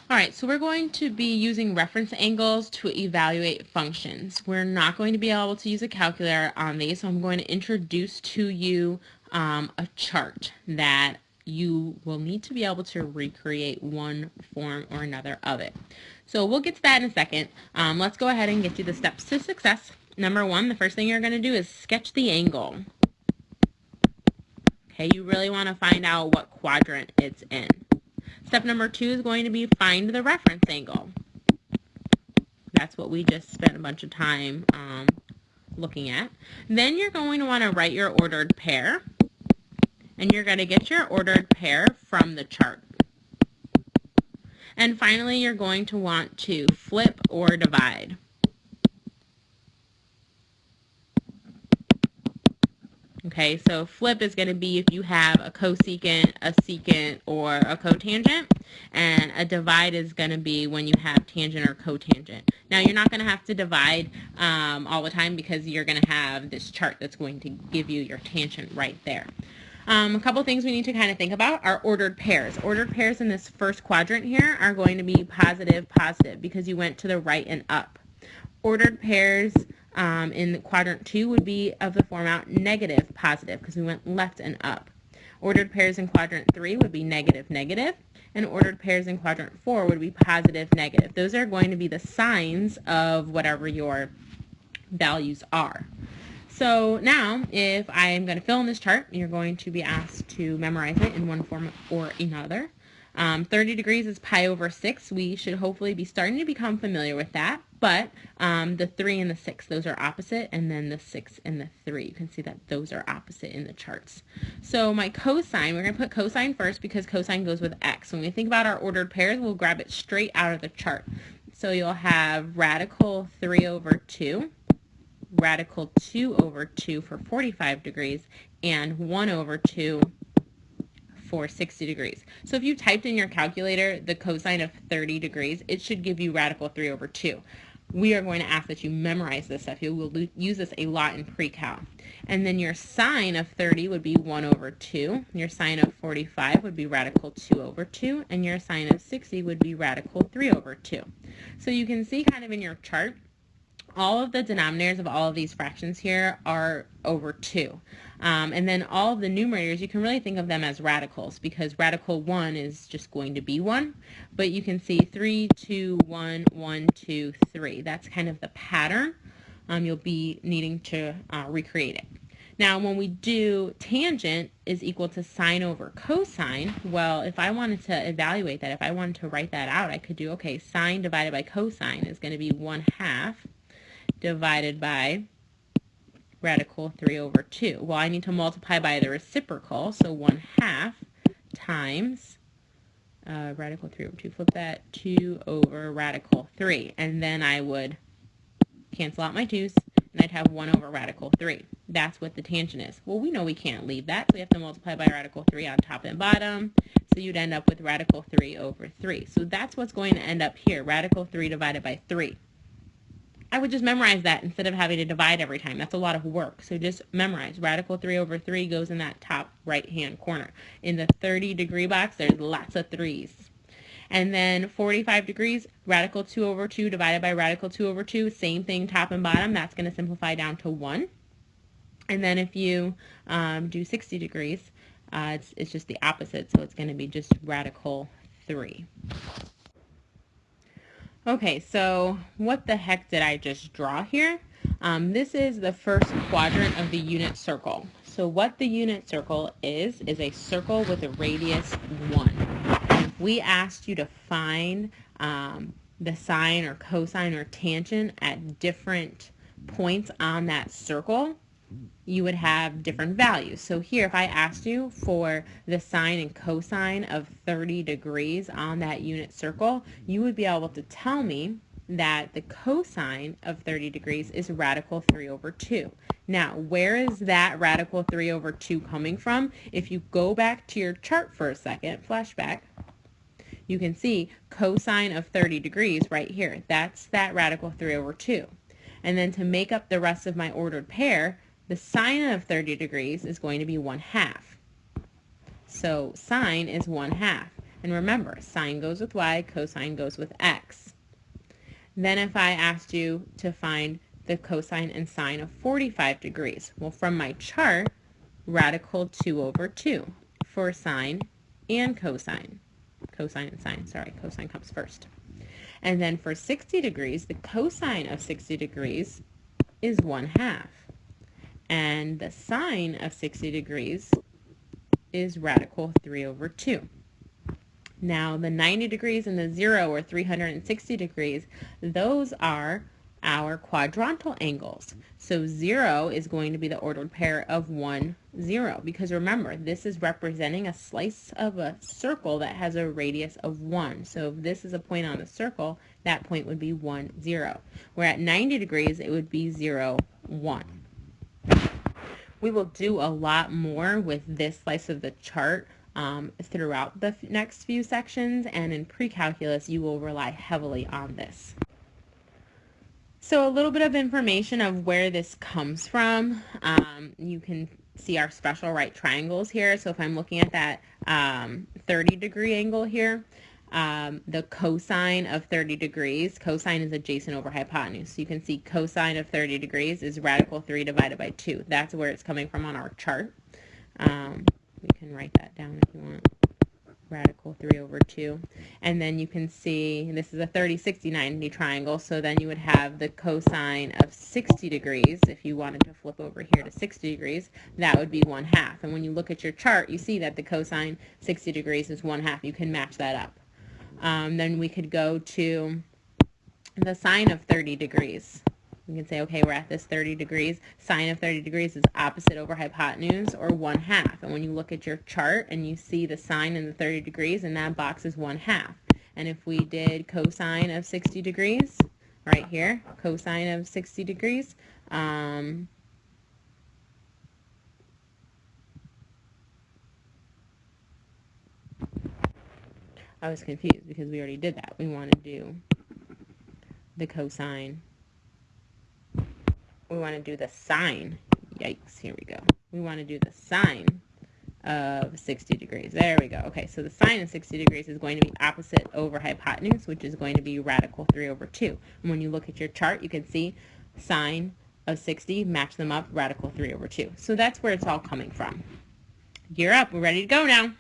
All right, so we're going to be using reference angles to evaluate functions. We're not going to be able to use a calculator on these, so I'm going to introduce to you a chart that you will need to be able to recreate one form or another of it. So we'll get to that in a second. Let's go ahead and get you the steps to success. Number one, the first thing you're going to do is sketch the angle. Okay, you really want to find out what quadrant it's in. Step number two is going to be find the reference angle. That's what we just spent a bunch of time looking at. Then you're going to want to write your ordered pair, and you're going to get your ordered pair from the chart. And finally, you're going to want to flip or divide. Okay, so flip is going to be if you have a cosecant, a secant, or a cotangent, and a divide is going to be when you have tangent or cotangent. Now, you're not going to have to divide all the time because you're going to have this chart that's going to give you your tangent right there. A couple things we need to kind of think about are ordered pairs. Ordered pairs in this first quadrant here are going to be positive, positive, because you went to the right and up. Ordered pairs in quadrant 2 would be of the format negative, positive, because we went left and up. Ordered pairs in quadrant 3 would be negative, negative, and ordered pairs in quadrant 4 would be positive, negative. Those are going to be the signs of whatever your values are. So now, if I am going to fill in this chart, you're going to be asked to memorize it in one form or another. 30 degrees is pi over 6. We should hopefully be starting to become familiar with that. But the 3 and the 6, those are opposite, and then the 6 and the 3. You can see that those are opposite in the charts. So my cosine, we're going to put cosine first because cosine goes with x. When we think about our ordered pairs, we'll grab it straight out of the chart. So you'll have radical 3 over 2. Radical 2 over 2 for 45 degrees, and 1 over 2 for 60 degrees. So if you typed in your calculator the cosine of 30 degrees, it should give you radical 3 over 2. We are going to ask that you memorize this stuff. You will use this a lot in pre-cal. And then your sine of 30 would be 1 over 2. Your sine of 45 would be radical 2 over 2. And your sine of 60 would be radical 3 over 2. So you can see kind of in your chart, all of the denominators of all of these fractions here are over 2. And then all of the numerators, you can really think of them as radicals because radical 1 is just going to be 1. But you can see 3, 2, 1, 1, 2, 3. That's kind of the pattern. You'll be needing to recreate it. Now, when we do tangent is equal to sine over cosine, well, if I wanted to evaluate that, if I wanted to write that out, I could do, okay, sine divided by cosine is going to be 1/2 divided by radical 3 over 2. Well, I need to multiply by the reciprocal, so 1/2 times radical 3 over 2. Flip that, 2 over radical 3. And then I would cancel out my 2's, and I'd have 1 over radical 3. That's what the tangent is. Well, we know we can't leave that, so we have to multiply by radical 3 on top and bottom. So you'd end up with radical 3 over 3. So that's what's going to end up here, radical 3 divided by 3. I would just memorize that instead of having to divide every time. That's a lot of work. So just memorize. Radical 3 over 3 goes in that top right-hand corner. In the 30-degree box, there's lots of 3's. And then 45 degrees, radical 2 over 2 divided by radical 2 over 2, same thing, top and bottom. That's going to simplify down to 1. And then if you do 60 degrees, it's just the opposite, so it's going to be just radical 3. Okay, so what the heck did I just draw here? This is the first quadrant of the unit circle. So what the unit circle is a circle with a radius 1. If we asked you to find the sine or cosine or tangent at different points on that circle, you would have different values. So here, if I asked you for the sine and cosine of 30 degrees on that unit circle, you would be able to tell me that the cosine of 30 degrees is radical 3 over 2. Now, where is that radical 3 over 2 coming from? If you go back to your chart for a second, flashback, you can see cosine of 30 degrees right here. That's that radical 3 over 2. And then to make up the rest of my ordered pair, the sine of 30 degrees is going to be 1/2. So sine is 1/2. And remember, sine goes with y, cosine goes with x. Then if I asked you to find the cosine and sine of 45 degrees, well, from my chart, radical 2 over 2 for sine and cosine. Cosine and sine, sorry, cosine comes first. And then for 60 degrees, the cosine of 60 degrees is 1/2. And the sine of 60 degrees is radical 3 over 2. Now the 90 degrees and the 0 or 360 degrees, those are our quadrantal angles. So 0 is going to be the ordered pair of 1, 0, because remember, this is representing a slice of a circle that has a radius of 1. So if this is a point on the circle, that point would be 1, 0. Where at 90 degrees, it would be 0, 1. We will do a lot more with this slice of the chart throughout the next few sections, and in pre-calculus you will rely heavily on this. So a little bit of information of where this comes from. You can see our special right triangles here. So if I'm looking at that 30-degree angle here, the cosine of 30 degrees, cosine is adjacent over hypotenuse. So you can see cosine of 30 degrees is radical 3 divided by 2. That's where it's coming from on our chart. We can write that down if you want. Radical 3 over 2. And then you can see this is a 30, 60, 90 triangle. So then you would have the cosine of 60 degrees. If you wanted to flip over here to 60 degrees, that would be 1/2. And when you look at your chart, you see that the cosine 60 degrees is 1/2. You can match that up. Then we could go to the sine of 30 degrees. We can say, okay, we're at this 30 degrees. Sine of 30 degrees is opposite over hypotenuse, or 1/2. And when you look at your chart and you see the sine in the 30 degrees, and that box is 1/2. And if we did cosine of 60 degrees, right here, cosine of 60 degrees, I was confused because we already did that. We want to do the cosine. We want to do the sine. Yikes, here we go. We want to do the sine of 60 degrees. There we go. Okay, so the sine of 60 degrees is going to be opposite over hypotenuse, which is going to be radical 3 over 2. And when you look at your chart, you can see sine of 60, match them up, radical 3 over 2. So that's where it's all coming from. Gear up. We're ready to go now.